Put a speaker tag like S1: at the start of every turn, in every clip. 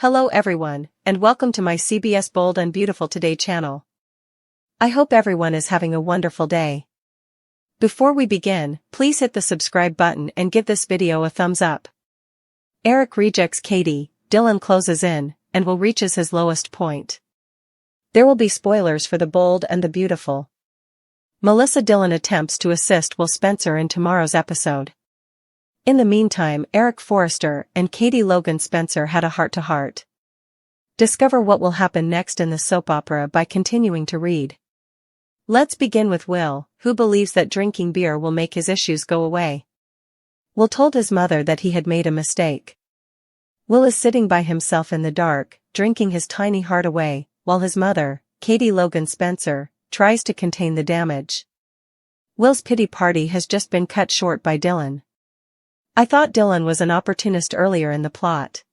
S1: Hello everyone, and welcome to my CBS Bold and Beautiful Today channel. I hope everyone is having a wonderful day. Before we begin, please hit the subscribe button and give this video a thumbs up. Eric rejects Katie, Dylan closes in, and Will reaches his lowest point. There will be spoilers for the bold and the beautiful. Melissa Dylan attempts to assist Will Spencer in tomorrow's episode. In the meantime, Eric Forrester and Katie Logan Spencer had a heart-to-heart. Discover what will happen next in the soap opera by continuing to read. Let's begin with Will, who believes that drinking beer will make his issues go away. Will told his mother that he had made a mistake. Will is sitting by himself in the dark, drinking his tiny heart away, while his mother, Katie Logan Spencer, tries to contain the damage. Will's pity party has just been cut short by Dylan. I thought Dylan was an opportunist earlier in the plot.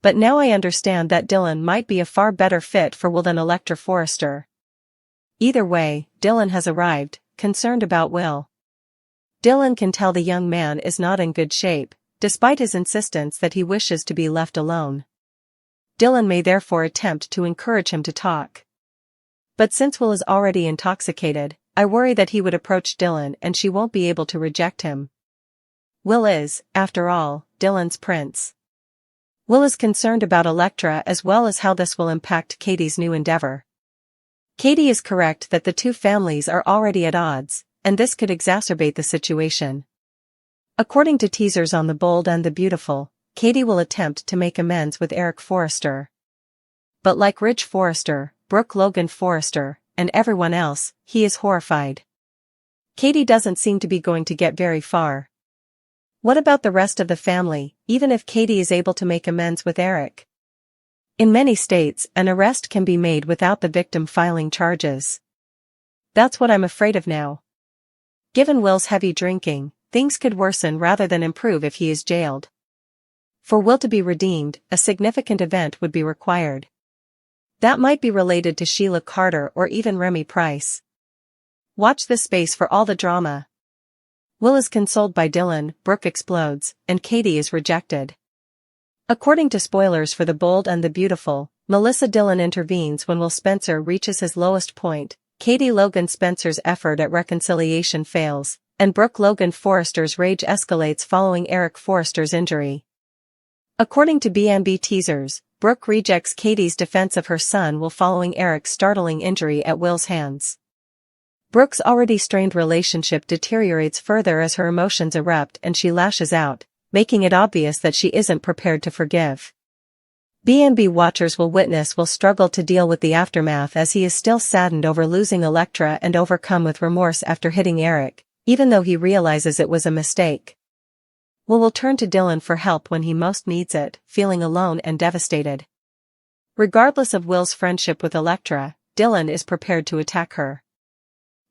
S1: But now I understand that Dylan might be a far better fit for Will than Elector Forrester. Either way, Dylan has arrived, concerned about Will. Dylan can tell the young man is not in good shape, despite his insistence that he wishes to be left alone. Dylan may therefore attempt to encourage him to talk. But since Will is already intoxicated, I worry that he would approach Dylan and she won't be able to reject him. Will is, after all, Dylan's prince. Will is concerned about Electra as well as how this will impact Katie's new endeavor. Katie is correct that the two families are already at odds, and this could exacerbate the situation. According to teasers on The Bold and the Beautiful, Katie will attempt to make amends with Eric Forrester. But like Ridge Forrester, Brooke Logan Forrester, and everyone else, he is horrified. Katie doesn't seem to be going to get very far. What about the rest of the family, even if Katie is able to make amends with Eric? In many states, an arrest can be made without the victim filing charges. That's what I'm afraid of now. Given Will's heavy drinking, things could worsen rather than improve if he is jailed. For Will to be redeemed, a significant event would be required. That might be related to Sheila Carter or even Remy Price. Watch this space for all the drama. Will is consoled by Dylan, Brooke explodes, and Katie is rejected. According to spoilers for The Bold and the Beautiful, Melissa Dylan intervenes when Will Spencer reaches his lowest point, Katie Logan Spencer's effort at reconciliation fails, and Brooke Logan Forrester's rage escalates following Eric Forrester's injury. According to B&B teasers, Brooke rejects Katie's defense of her son Will following Eric's startling injury at Will's hands. Brooke's already strained relationship deteriorates further as her emotions erupt and she lashes out, making it obvious that she isn't prepared to forgive. B&B watchers will witness Will struggle to deal with the aftermath as he is still saddened over losing Electra and overcome with remorse after hitting Eric, even though he realizes it was a mistake. Will turn to Dylan for help when he most needs it, feeling alone and devastated. Regardless of Will's friendship with Electra, Dylan is prepared to attack her.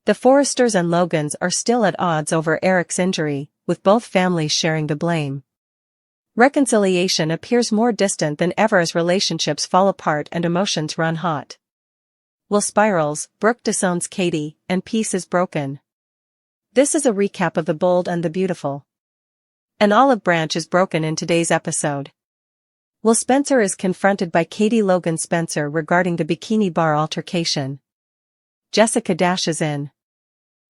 S1: The Forresters and Logans are still at odds over Eric's injury, with both families sharing the blame. Reconciliation appears more distant than ever as relationships fall apart and emotions run hot. Will spirals, Brooke disowns Katie, and peace is broken. This is a recap of The Bold and the Beautiful. An olive branch is broken in today's episode. Will Spencer is confronted by Katie Logan Spencer regarding the bikini bar altercation. Jessica dashes in.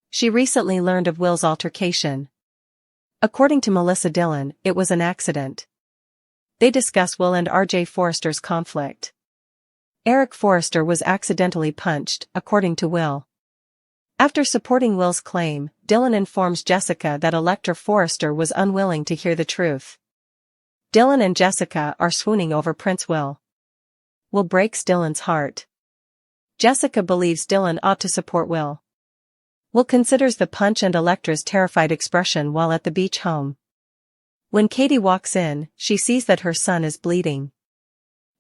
S1: She recently learned of Will's altercation. According to Melissa Dylan, it was an accident. They discuss Will and RJ Forrester's conflict. Eric Forrester was accidentally punched, according to Will. After supporting Will's claim, Dylan informs Jessica that Elector Forrester was unwilling to hear the truth. Dylan and Jessica are swooning over Prince Will. Will breaks Dylan's heart. Jessica believes Dylan ought to support Will. Will considers the punch and Electra's terrified expression while at the beach home. When Katie walks in, she sees that her son is bleeding.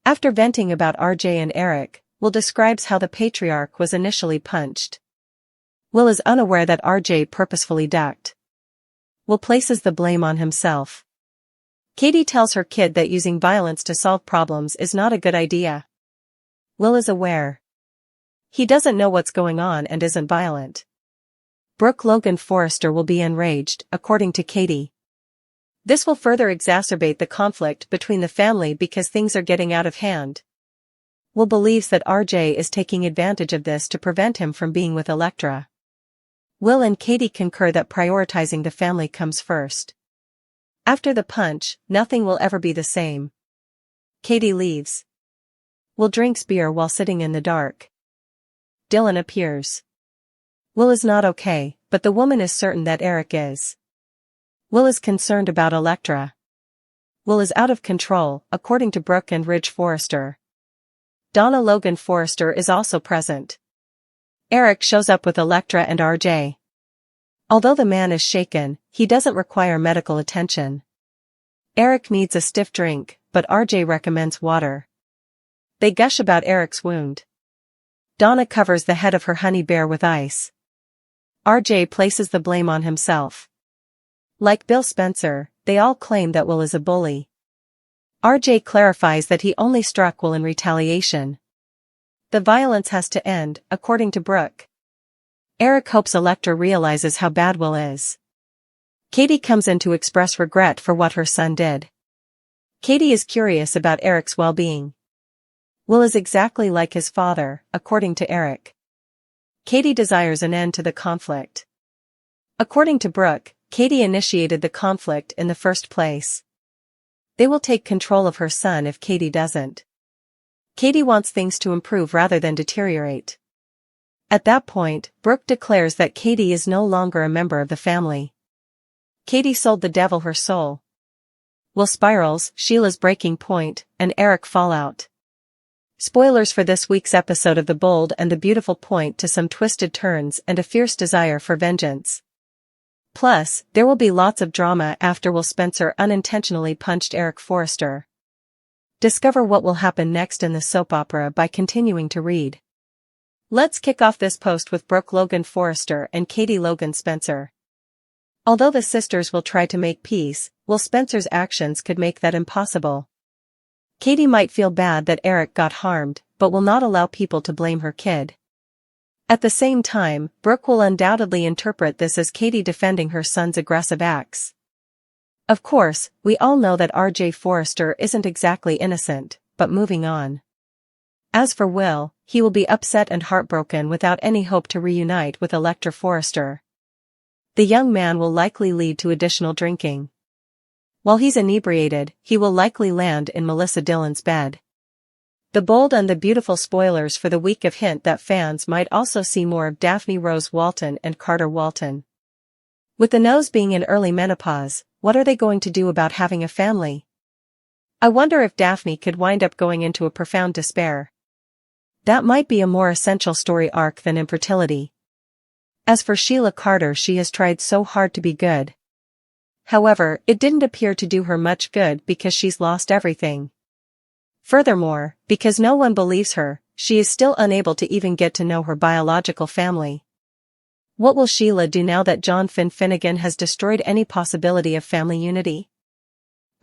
S1: After venting about RJ and Eric, Will describes how the patriarch was initially punched. Will is unaware that RJ purposefully ducked. Will places the blame on himself. Katie tells her kid that using violence to solve problems is not a good idea. Will is aware. He doesn't know what's going on and isn't violent. Brooke Logan Forrester will be enraged, according to Katie. This will further exacerbate the conflict between the family because things are getting out of hand. Will believes that RJ is taking advantage of this to prevent him from being with Elektra. Will and Katie concur that prioritizing the family comes first. After the punch, nothing will ever be the same. Katie leaves. Will drinks beer while sitting in the dark. Dylan appears. Will is not okay, but the woman is certain that Eric is. Will is concerned about Elektra. Will is out of control, according to Brooke and Ridge Forrester. Donna Logan Forrester is also present. Eric shows up with Elektra and RJ. Although the man is shaken, he doesn't require medical attention. Eric needs a stiff drink, but RJ recommends water. They gush about Eric's wound. Donna covers the head of her honey bear with ice. RJ places the blame on himself. Like Bill Spencer, they all claim that Will is a bully. RJ clarifies that he only struck Will in retaliation. The violence has to end, according to Brooke. Eric hopes Elektra realizes how bad Will is. Katie comes in to express regret for what her son did. Katie is curious about Eric's well-being. Will is exactly like his father, according to Eric. Katie desires an end to the conflict. According to Brooke, Katie initiated the conflict in the first place. They will take control of her son if Katie doesn't. Katie wants things to improve rather than deteriorate. At that point, Brooke declares that Katie is no longer a member of the family. Katie sold the devil her soul. Will spirals, Sheila's breaking point, and Eric fall out. Spoilers for this week's episode of The Bold and the Beautiful point to some twisted turns and a fierce desire for vengeance. Plus, there will be lots of drama after Will Spencer unintentionally punched Eric Forrester. Discover what will happen next in the soap opera by continuing to read. Let's kick off this post with Brooke Logan Forrester and Katie Logan Spencer. Although the sisters will try to make peace, Will Spencer's actions could make that impossible. Katie might feel bad that Eric got harmed, but will not allow people to blame her kid. At the same time, Brooke will undoubtedly interpret this as Katie defending her son's aggressive acts. Of course, we all know that RJ Forrester isn't exactly innocent, but moving on. As for Will, he will be upset and heartbroken without any hope to reunite with Elektra Forrester. The young man will likely lead to additional drinking. While he's inebriated, he will likely land in Melissa Dillon's bed. The Bold and the Beautiful spoilers for the week of hint that fans might also see more of Daphne Rose Walton and Carter Walton. With the Knows being in early menopause, what are they going to do about having a family? I wonder if Daphne could wind up going into a profound despair. That might be a more essential story arc than infertility. As for Sheila Carter, she has tried so hard to be good. However, it didn't appear to do her much good because she's lost everything. Furthermore, because no one believes her, she is still unable to even get to know her biological family. What will Sheila do now that John Finnegan has destroyed any possibility of family unity?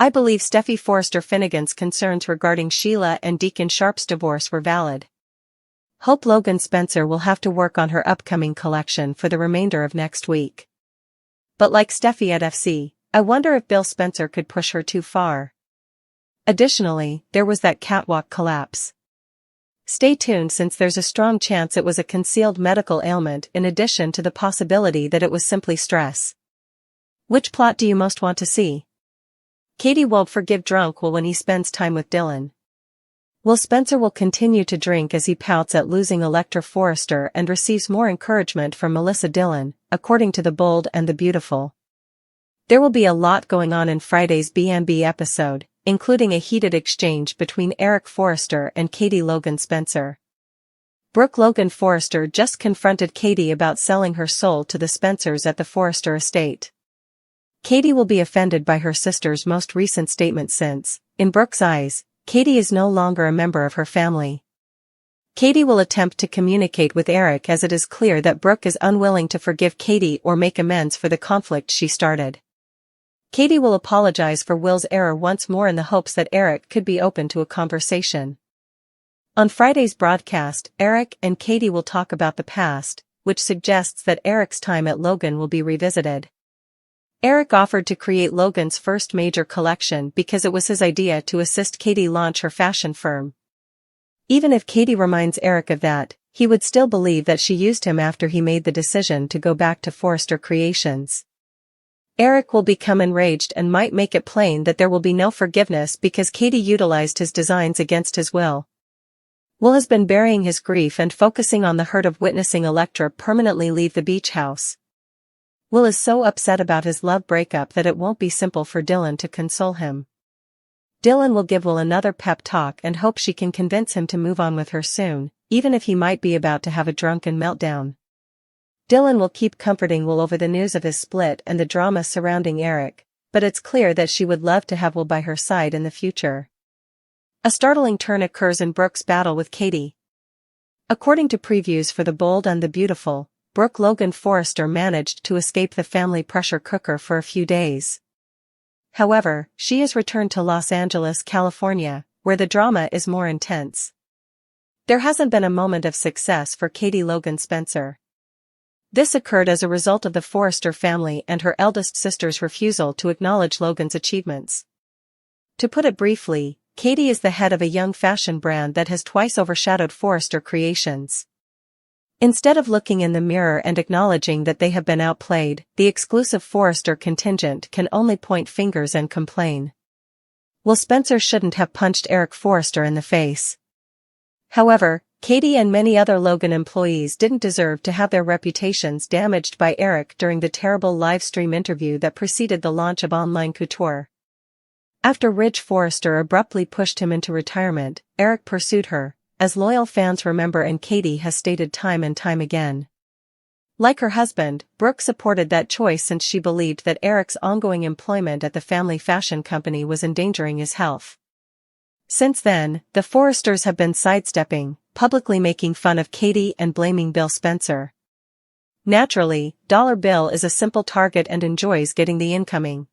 S1: I believe Steffi Forrester Finnegan's concerns regarding Sheila and Deacon Sharp's divorce were valid. Hope Logan Spencer will have to work on her upcoming collection for the remainder of next week. But like Steffi at FC, I wonder if Bill Spencer could push her too far. Additionally, there was that catwalk collapse. Stay tuned since there's a strong chance it was a concealed medical ailment in addition to the possibility that it was simply stress. Which plot do you most want to see? Katie won't forgive drunk Will when he spends time with Dylan. Will Spencer will continue to drink as he pouts at losing Elektra Forrester and receives more encouragement from Melissa Dillon, according to The Bold and the Beautiful. There will be a lot going on in Friday's B&B episode, including a heated exchange between Eric Forrester and Katie Logan Spencer. Brooke Logan Forrester just confronted Katie about selling her soul to the Spencers at the Forrester estate. Katie will be offended by her sister's most recent statement since, in Brooke's eyes, Katie is no longer a member of her family. Katie will attempt to communicate with Eric as it is clear that Brooke is unwilling to forgive Katie or make amends for the conflict she started. Katie will apologize for Will's error once more in the hopes that Eric could be open to a conversation. On Friday's broadcast, Eric and Katie will talk about the past, which suggests that Eric's time at Logan will be revisited. Eric offered to create Logan's first major collection because it was his idea to assist Katie launch her fashion firm. Even if Katie reminds Eric of that, he would still believe that she used him after he made the decision to go back to Forrester Creations. Eric will become enraged and might make it plain that there will be no forgiveness because Katie utilized his designs against his will. Will has been burying his grief and focusing on the hurt of witnessing Elektra permanently leave the beach house. Will is so upset about his love breakup that it won't be simple for Dylan to console him. Dylan will give Will another pep talk and hope she can convince him to move on with her soon, even if he might be about to have a drunken meltdown. Dylan will keep comforting Will over the news of his split and the drama surrounding Eric, but it's clear that she would love to have Will by her side in the future. A startling turn occurs in Brooke's battle with Katie. According to previews for The Bold and the Beautiful, Brooke Logan Forrester managed to escape the family pressure cooker for a few days. However, she is returned to Los Angeles, California, where the drama is more intense. There hasn't been a moment of success for Katie Logan Spencer. This occurred as a result of the Forrester family and her eldest sister's refusal to acknowledge Logan's achievements. To put it briefly, Katie is the head of a young fashion brand that has twice overshadowed Forrester Creations. Instead of looking in the mirror and acknowledging that they have been outplayed, the exclusive Forrester contingent can only point fingers and complain. Will Spencer shouldn't have punched Eric Forrester in the face. However, Katie and many other Logan employees didn't deserve to have their reputations damaged by Eric during the terrible live stream interview that preceded the launch of Online Couture. After Ridge Forrester abruptly pushed him into retirement, Eric pursued her, as loyal fans remember and Katie has stated time and time again. Like her husband, Brooke supported that choice since she believed that Eric's ongoing employment at the family fashion company was endangering his health. Since then, the Forresters have been sidestepping, publicly making fun of Katie and blaming Bill Spencer. Naturally, Dollar Bill is a simple target and enjoys getting the incoming.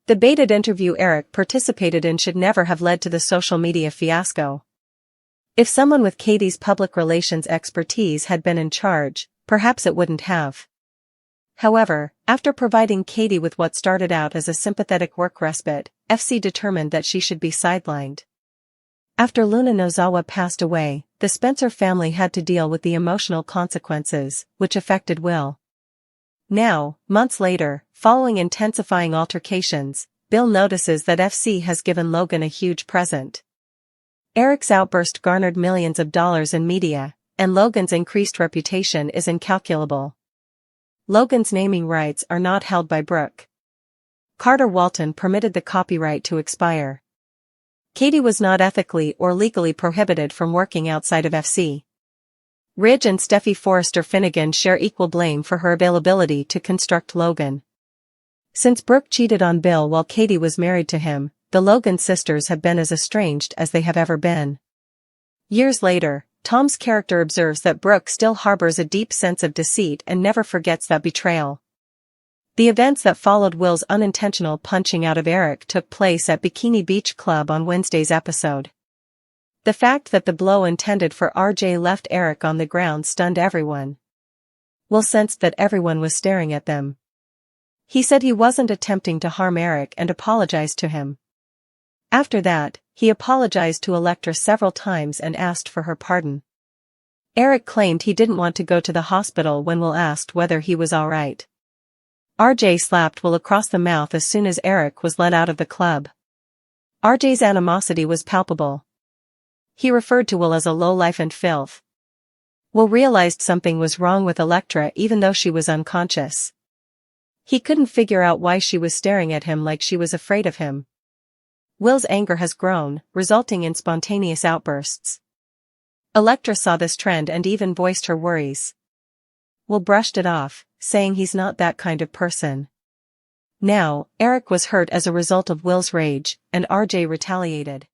S1: The baited interview Eric participated in should never have led to the social media fiasco. If someone with Katie's public relations expertise had been in charge, perhaps it wouldn't have. However, after providing Katie with what started out as a sympathetic work respite, FC determined that she should be sidelined. After Luna Nozawa passed away, the Spencer family had to deal with the emotional consequences, which affected Will. Now, months later, following intensifying altercations, Bill notices that FC has given Logan a huge present. Eric's outburst garnered millions of dollars in media, and Logan's increased reputation is incalculable. Logan's naming rights are not held by Brooke. Carter Walton permitted the copyright to expire. Katie was not ethically or legally prohibited from working outside of FC. Ridge and Steffi Forrester Finnegan share equal blame for her availability to construct Logan. Since Brooke cheated on Bill while Katie was married to him, the Logan sisters have been as estranged as they have ever been. Years later, Tom's character observes that Brooke still harbors a deep sense of deceit and never forgets that betrayal. The events that followed Will's unintentional punching out of Eric took place at Bikini Beach Club on Wednesday's episode. The fact that the blow intended for RJ left Eric on the ground stunned everyone. Will sensed that everyone was staring at them. He said he wasn't attempting to harm Eric and apologized to him. After that, he apologized to Elektra several times and asked for her pardon. Eric claimed he didn't want to go to the hospital when Will asked whether he was alright. RJ slapped Will across the mouth as soon as Eric was let out of the club. RJ's animosity was palpable. He referred to Will as a lowlife and filth. Will realized something was wrong with Elektra even though she was unconscious. He couldn't figure out why she was staring at him like she was afraid of him. Will's anger has grown, resulting in spontaneous outbursts. Elektra saw this trend and even voiced her worries. Will brushed it off, saying he's not that kind of person. Now, Eric was hurt as a result of Will's rage, and RJ retaliated.